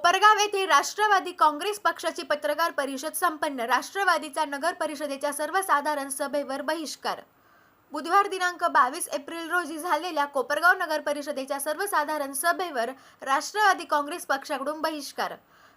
कोपरगाव येथे राष्ट्रवादी काँग्रेस पक्षाची पत्रकार परिषद संपन्न. राष्ट्रवादीचा नगर परिषदेच्या सर्वसाधारण सभेवर बहिष्कार. बुधवार दिनांक 22 एप्रिल रोजी झालेल्या कोपरगाव नगर परिषदेच्या सर्वसाधारण सभेवर राष्ट्रवादी काँग्रेस पक्षाकडून बहिष्कार.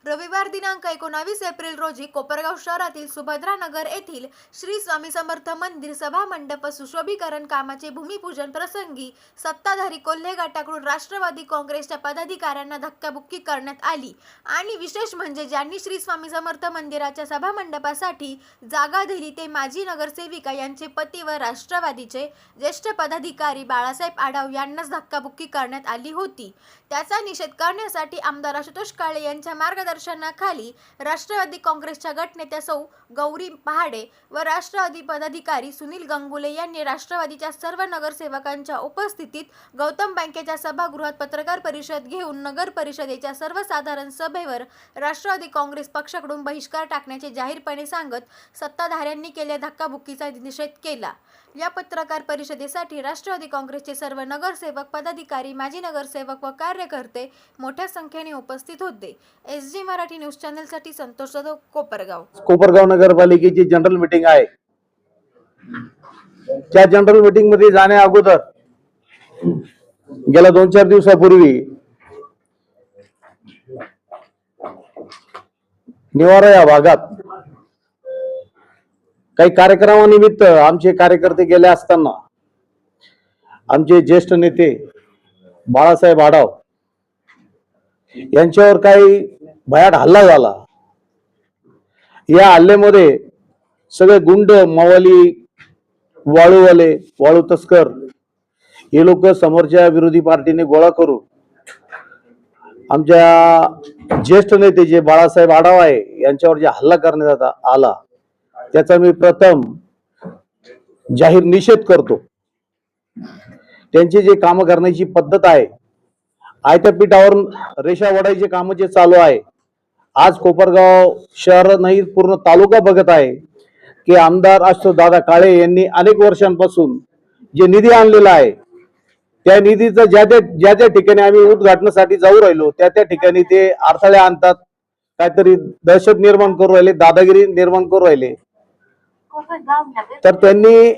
रविवार दिनांक 19 एप्रिल रोजी कोपरगाव शहरातील सुभद्रा नगर येथील श्री स्वामी समर्थ मंदिर सभा मंडप सुशोभीकरण कामाचे भूमिपूजन प्रसंगी सत्ताधारी कोल्हे गटाकडून राष्ट्रवादी काँग्रेसच्या पदाधिकाऱ्यांना धक्काबुक्की करण्यात आली आणि विशेष म्हणजे ज्यांनी श्री स्वामी समर्थ मंदिराच्या सभा मंडपासाठी जागा दिली ते माजी नगरसेविका यांचे पती व राष्ट्रवादीचे ज्येष्ठ पदाधिकारी बाळासाहेब आढाव यांनाच धक्काबुक्की करण्यात आली होती. त्याचा निषेध करण्यासाठी आमदार आशुतोष काळे यांच्या मार्गदर्शनाखाली राष्ट्रवादी काँग्रेसच्या गटनेत्या सौ गौरी पहाडे व राष्ट्रवादी पदाधिकारी सुनील गंगुले यांनी राष्ट्रवादीच्या सर्व नगरसेवकांच्या उपस्थितीत गौतम बँकेच्या सभागृहात पत्रकार परिषद घेऊन नगर परिषदेच्या सर्वसाधारण सभेवर राष्ट्रवादी काँग्रेस पक्षाकडून बहिष्कार टाकण्याचे जाहीरपणे सांगत सत्ताधाऱ्यांनी केलेल्या धक्काबुक्कीचा निषेध केला. या पत्रकार परिषदेसाठी राष्ट्रवादी काँग्रेसचे सर्व नगरसेवक, पदाधिकारी, माजी नगरसेवक व कार्यकर्ते मोठ्या संख्येने उपस्थित होते. SG मराठी न्यूज चॅनलसाठी संतोष जाधव, कोपरगाव. कोपरगाव नगरपालिकेची जनरल मीटिंग आहे. त्या जनरल मीटिंग मध्ये जाण्या अगोदर गेल्या 2-4 दिवसापूर्वी निवारा या भागात काही कार्यक्रमानिमित्त आमचे कार्यकर्ते गेले असताना आमचे ज्येष्ठ नेते बाळासाहेब आढाव यांच्यावर काही भयाट हल्ला झाला. या हल्ल्यामध्ये सगळे गुंड, मवाली, वाळूवाले, वाळू तस्कर हे लोक समोरच्या विरोधी पार्टीने गोळा करून आमच्या ज्येष्ठ नेते जे बाळासाहेब आढाव आहे यांच्यावर जे हल्ला करण्यात आला त्याचा मी प्रथम जाहीर निषेध करतो. त्यांची जे काम करण्याची पद्धत आहे, आयत्या पिठावर रेषा ओढायचे काम जे चालू आहे, आज कोपरगाव शहर नाही पूर्ण तालुका बघत आहे की आमदार आशुतोष दादा काळे यांनी अनेक वर्षांपासून जे निधी आणलेला आहे त्या निधीचं ज्या ज्या ठिकाणी आम्ही उद्घाटनासाठी जाऊ राहिलो त्या ठिकाणी ते अडथळे आणतात, काहीतरी दहशत निर्माण करू राहिले, दादागिरी निर्माण करू राहिले. तर त्यांनी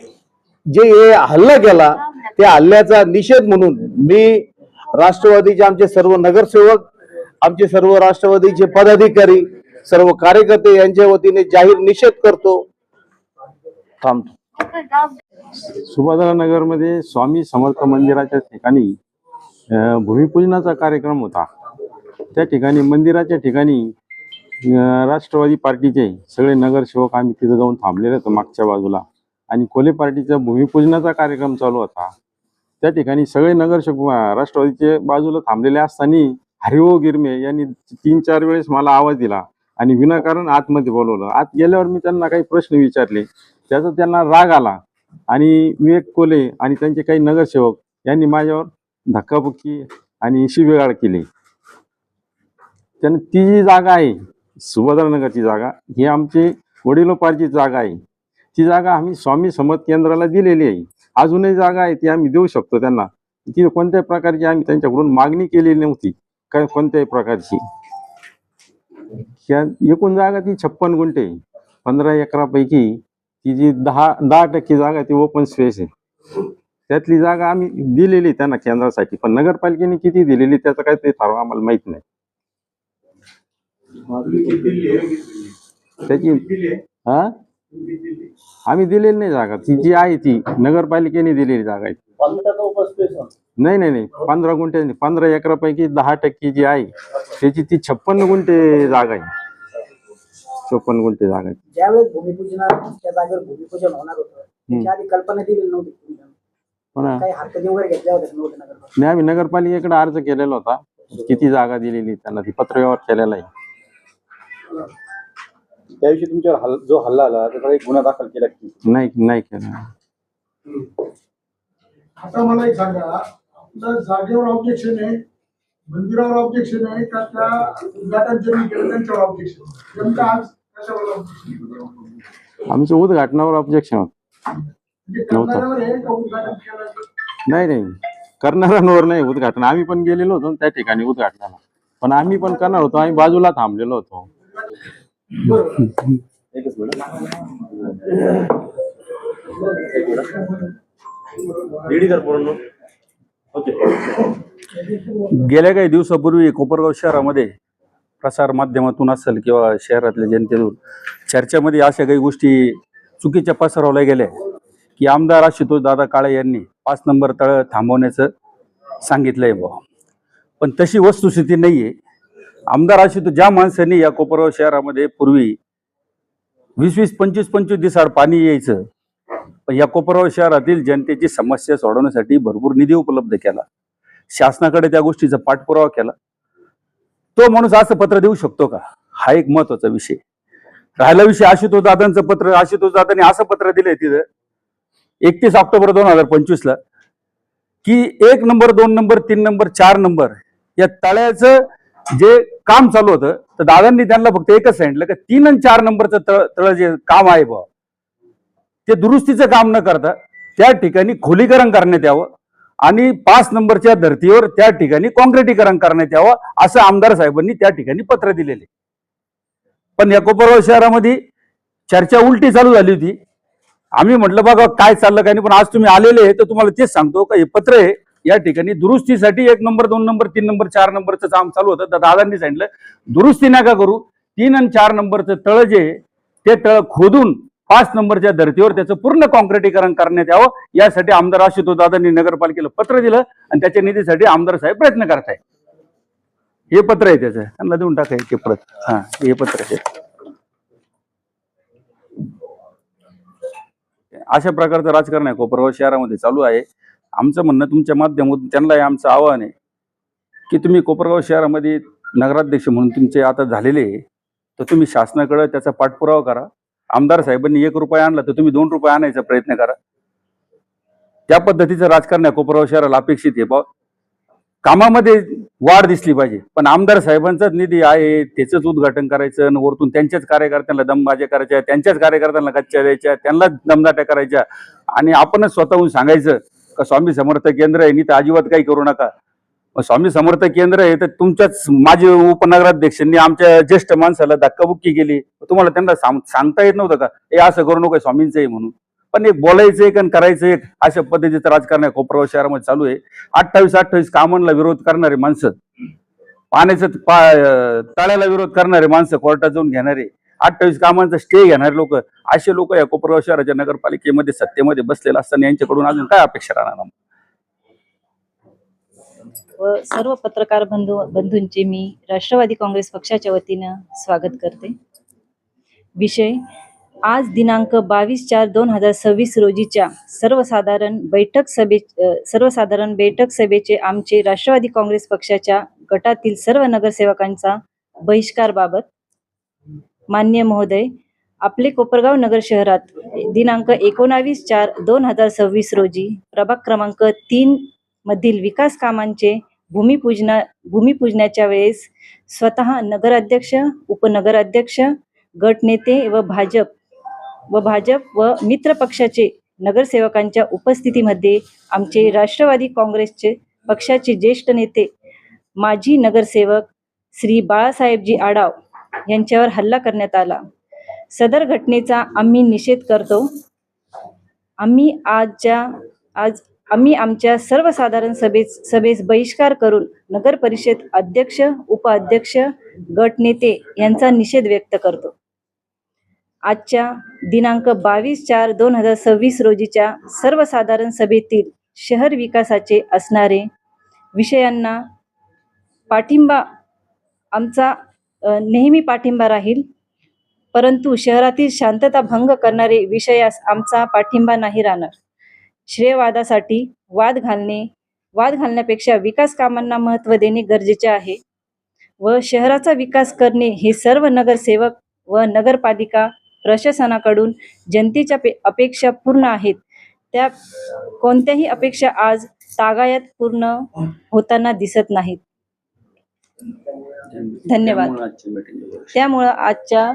जे हल्ला केला त्या हल्ल्याचा निषेध म्हणून मी राष्ट्रवादीचे आमचे सर्व नगरसेवक, आमचे सर्व राष्ट्रवादीचे पदाधिकारी, सर्व कार्यकर्ते यांच्या वतीने जाहीर निषेध करतो. थांबतो. सुभद्रा नगर मध्ये स्वामी समर्थ मंदिराच्या ठिकाणी भूमिपूजनाचा कार्यक्रम होता. त्या ठिकाणी मंदिराच्या ठिकाणी राष्ट्रवादी पार्टीचे सगळे नगरसेवक आम्ही तिथे जाऊन थांबलेले होतो मागच्या बाजूला आणि कोल्हे पार्टीचा भूमिपूजनाचा कार्यक्रम चालू होता. त्या ठिकाणी सगळे नगरसेवक राष्ट्रवादीचे बाजूला थांबलेले असताना हरिओ गिरमे यांनी 3-4 वेळेस मला आवाज दिला आणि विनाकारण आतमध्ये बोलवलं. आत गेल्यावर मी त्यांना काही प्रश्न विचारले, त्याचा त्यांना राग आला आणि विवेक कोल्हे आणि त्यांचे काही नगरसेवक यांनी माझ्यावर धक्काबुक्की आणि शिवीगाळ केली. त्यानं ती जी जागा आहे सुभद्रानगरची जागा, ही आमची वडिलोपार्जित जागा आहे. ती जागा आम्ही स्वामी समर्थ केंद्राला दिलेली आहे. अजूनही जागा आहे ती आम्ही देऊ शकतो त्यांना. ती कोणत्याही प्रकारची आम्ही त्यांच्याकडून मागणी केलेली नव्हती, काय कोणत्याही प्रकारची. एकूण जागा ती 56 गुंठे, 15 एकरापैकी ती जी 10% जागा ती ओपन स्पेस आहे. त्यातली जागा आम्ही दिलेली त्यांना केंद्रासाठी, पण नगरपालिकेने किती दिलेली त्याचं काय ते ठरव आम्हाला माहित नाही. त्याची आम्ही दिलेली नाही जागा, ती जी आहे ती नगरपालिकेने दिलेली जागा आहे. नाही 15 गुंठे, 15 एकरापैकी 10% जी आहे त्याची ती 56 गुंठे जागा आहे. 56 गुंठे जागा आहे. ज्यावेळेस भूमिपूजनाच्या जागेवर भूमिपूजन होणार होतं त्याच्या आधी कल्पना दिलेली नव्हती. काही हरकती वगैरे घेतल्या होत्या नाही, आम्ही नगरपालिकेकडे अर्ज केलेला होता, किती जागा दिलेली त्यांना ती पत्रव्यवहार केलेला आहे. त्याविषयी तुमच्यावर जो हल्ला आला त्याचा एक गुन्हा दाखल केला की नाही केला. आता मला एक सांगा, जागेवर ऑब्जेक्शन आहे, मंदिरावर ऑब्जेक्शन आहे का त्या उद्घाटन ज्यांनी केलं त्यांच्यावर ऑब्जेक्शन? नेमकं आज कशावर ऑब्जेक्शन? आमचं उद्घाटनावर ऑब्जेक्शन होतं. म्हणजे करणाऱ्यावर आहे का उद्घाटन केलं? नाही करणाऱ्यांवर नाही उद्घाटन. आम्ही पण गेलेलो होतो त्या ठिकाणी उद्घाटनाला. पण आम्ही पण करणार होतो, आम्ही बाजूला थांबलेलो होतो. गेल्या काही दिवसापूर्वी कोपरगाव शहरामध्ये प्रसार माध्यमातून असेल किंवा शहरातल्या जनतेतून चर्चेमध्ये अशा काही गोष्टी चुकीच्या पसरवल्या गेल्या की आमदार आशुतोष दादा काळे यांनी 5 नंबर तळ थांबवण्याचं सांगितलंय बुवा. पण तशी वस्तुस्थिती नाहीये. आमदार आशुतोष, ज्या माणसांनी या कोपरगाव शहरामध्ये पूर्वी 20-20, 25-25 दिवसाआड पाणी यायचं, पण या कोपरगाव शहरातील जनतेची समस्या सोडवण्यासाठी भरपूर निधी उपलब्ध केला, शासनाकडे त्या गोष्टीचा पाठपुरावा केला, तो माणूस असं पत्र देऊ शकतो का? हा एक महत्वाचा विषय राहिला. विषय आशुतोष दादांचं पत्र. आशुतोष दादांनी असं पत्र दिलंय तिथं 31 ऑक्टोबर 2025 ला की 1 नंबर, 2 नंबर, 3 नंबर, 4 नंबर या तळ्याचं जे काम चालू होतं, तर दादांनी त्यांना फक्त एकच सांगितलं की 3 आणि 4 नंबरचं तळ जे काम आहे बा, ते दुरुस्तीचं काम न करता त्या ठिकाणी खोलीकरण करण्यात यावं आणि 5 नंबरच्या धर्तीवर त्या ठिकाणी काँक्रिटीकरण करण्यात यावं, असं आमदार साहेबांनी त्या ठिकाणी पत्र दिलेले. पण या कोपरगाव शहरामध्ये चर्चा उलटी चालू झाली होती. आम्ही म्हटलं बघा काय चाललं काय नाही, पण आज तुम्ही आलेले आहे तर तुम्हाला तेच सांगतो का हे पत्र आहे या ठिकाणी दुरुस्तीसाठी 1 नंबर, 2 नंबर, 3 नंबर, 4 नंबरचं काम चालू होतं. तर दादांनी सांगितलं दुरुस्ती नका करू, 3 आणि 4 नंबरचं तळ जे ते तळ खोदून 5 नंबरच्या धर्तीवर त्याचं पूर्ण काँक्रिटीकरण करण्यात यावं, यासाठी आमदार आशुतोष दादांनी नगरपालिकेला पत्र दिलं आणि त्याच्या निधीसाठी आमदार साहेब प्रयत्न करताय. हे पत्र आहे त्याचं, त्यांना देऊन टाकायचे प्रत. हा, हे पत्र आहे. अशा प्रकारचं राजकारण आहे कोपरगाव शहरामध्ये चालू आहे. आमचं म्हणणं तुमच्या माध्यमातून त्यांनाही आमचं आवाहन आहे की तुम्ही कोपरगाव शहरामध्ये नगराध्यक्ष म्हणून तुमचे आता झालेले आहे, तर तुम्ही शासनाकडे त्याचा पाठपुरावा करा. आमदार साहेबांनी 1 रुपया आणला तर तुम्ही 2 रुपये आणायचा प्रयत्न करा. त्या पद्धतीचं राजकारण आहे कोपरगाव शहराला अपेक्षित आहे. कामामध्ये वाढ दिसली पाहिजे, पण आमदार साहेबांचाच निधी आहे त्याचंच उद्घाटन करायचं आणि वरतून त्यांच्याच कार्यकर्त्यांना दमबाज्या करायच्या, त्यांच्याच कार्यकर्त्यांना कच्च्या द्यायच्या, त्यांना दमदाट्या करायच्या आणि आपणच स्वतःहून सांगायचं का स्वामी समर्थ केंद्र आहे, तर अजिबात काही करू नका. स्वामी समर्थ केंद्र आहे तर तुमच्याच माजी उपनगराध्यक्षांनी आमच्या ज्येष्ठ माणसाला धक्काबुक्की केली, तुम्हाला त्यांना सांगता येत नव्हतं का हे असं करू नका स्वामींचं आहे म्हणून? पण एक बोलायचं एक आणि करायचं एक, अशा पद्धतीचं राजकारण आहे कोपरगाव शहरामध्ये चालू आहे. 28-28 कामांना विरोध करणारे माणसं, पाण्याचं तळ्याला विरोध करणारे माणसं, कोर्टात जाऊन घेणारे, 28 कामांचा स्टे घेणारे लोक, असे लोक या कोपरगाव शहराच्या नगरपालिकेमध्ये सत्तेमध्ये बसलेले असताना यांच्याकडून अजून काय अपेक्षा राहणार? व सर्व पत्रकार बंधूंचे मी राष्ट्रवादी काँग्रेस पक्षाच्या वतीनं स्वागत करते. विषय आज दिनांक 22/4/2026 रोजीच्या सर्वसाधारण बैठक सभेचे आमचे राष्ट्रवादी काँग्रेस पक्षाच्या गटातील सर्व नगरसेवकांचा बहिष्कारबाबत. माननीय महोदय, आपले कोपरगाव नगर शहरात दिनांक 19/4/2026 रोजी प्रभाग क्रमांक 3 मधील विकास कामांचे भूमिपूजनाच्या वेळेस स्वतः नगराध्यक्ष, उपनगराध्यक्ष, गटनेते व भाजप व मित्र पक्षाचे नगरसेवकांच्या उपस्थितीमध्ये आमचे राष्ट्रवादी काँग्रेसचे पक्षाचे ज्येष्ठ नेते माजी नगरसेवक श्री बाळासाहेबजी आढाव यांच्यावर हल्ला करण्यात आला. सदर घटनेचा आम्ही निषेध करतो. आम्ही आमच्या सर्वसाधारण सभेस बहिष्कार करून नगर परिषद अध्यक्ष, उपाध्यक्ष, गटनेते यांचा निषेध व्यक्त करतो. आजच्या दिनांक 22/4/2026 रोजीच्या सर्वसाधारण सभेतील शहर विकासाचे असणारे विषयांना पाठिंबा, आमचा नेहमी पाठिंबा राहील, परंतु शहरातील शांतता भंग करणारे विषयास आमचा पाठिंबा नाही राहणार. श्रेयवादासाठी वाद घालण्यापेक्षा विकास कामांना महत्त्व देणे गरजेचे आहे व शहराचा विकास करणे हे सर्व नगरसेवक व नगरपालिका प्रशासनाकडून जनतेच्या अपेक्षा पूर्ण आहेत. त्या कोणत्याही अपेक्षा आज तागायत पूर्ण होताना दिसत नाहीत. धन्यवाद. त्यामुळं आजच्या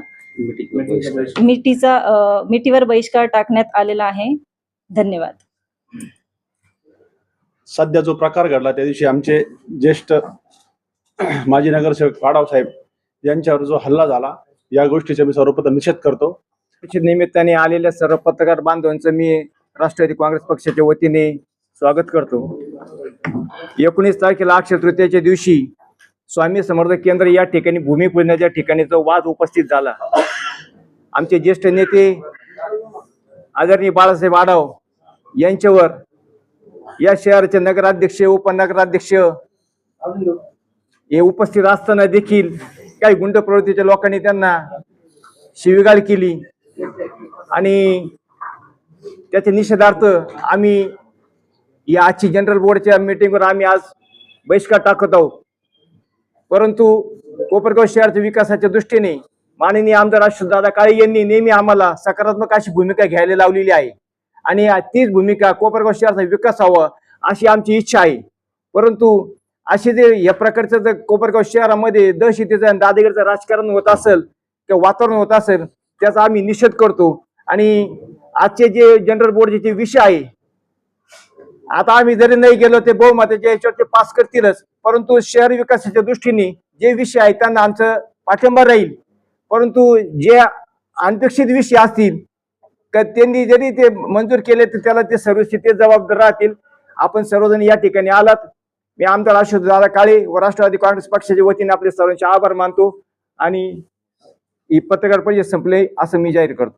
मिटीवर बहिष्कार टाकण्यात आलेला आहे. धन्यवाद. सध्या जो प्रकार घडला त्या दिवशी आमचे ज्येष्ठ माजी नगरसेवक पाडाव साहेब यांच्यावर जो हल्ला झाला या गोष्टीचा मी सर्वप्रथम निषेध करतो. निमित्ताने आलेल्या सर्व पत्रकार बांधवांचं मी राष्ट्रवादी काँग्रेस पक्षाच्या वतीने स्वागत करतो. 19 तारखेला अक्षय तृतीयेच्या दिवशी स्वामी समर्थ केंद्र या ठिकाणी भूमिपूजनाच्या ठिकाणी जो वाद उपस्थित झाला, आमचे ज्येष्ठ नेते आदरणीय बाळासाहेब आढाव यांच्यावर या शहराचे नगराध्यक्ष उपनगराध्यक्ष हे उपस्थित असताना देखील काही गुंड प्रवृत्तीच्या लोकांनी त्यांना शिवीगाळ केली आणि त्याच्या निषेधार्थ आम्ही या आजची जनरल बोर्डच्या मीटिंगवर आम्ही आज बहिष्कार टाकत आहोत. परंतु कोपरगाव शहराच्या विकासाच्या दृष्टीने माननीय आमदार अशोकदादा काळे यांनी नेहमी आम्हाला सकारात्मक अशी भूमिका घ्यायला लावलेली आहे आणि तीच भूमिका कोपरगाव शहराचा विकास व्हावा अशी आमची इच्छा आहे. परंतु असे जे या प्रकारचं जर कोपरगाव शहरामध्ये दहशतीचं आणि दादागिरीचं राजकारण होत असेल किंवा वातावरण होत असेल त्याचा आम्ही निषेध करतो. आणि आजचे जे जनरल बोर्डचे जे विषय आहे, आता आम्ही जरी नाही गेलो ते बहुमताच्या याच्यावर ते पास करतीलच, परंतु शहर विकासाच्या दृष्टीने जे विषय आहेत त्यांना आमचं पाठिंबा राहील. परंतु जे अनपेक्षित विषय असतील तर त्यांनी जरी ते मंजूर केले तर त्याला ते सर्वस्थिती जबाबदार राहतील. आपण सर्वजण या ठिकाणी आलात. मी आमदार अशोकदादा काळे व राष्ट्रवादी काँग्रेस पक्षाच्या वतीने आपले सर्वांचे आभार मानतो आणि ही पत्रकार परिषद संपले असं मी जाहीर करतो.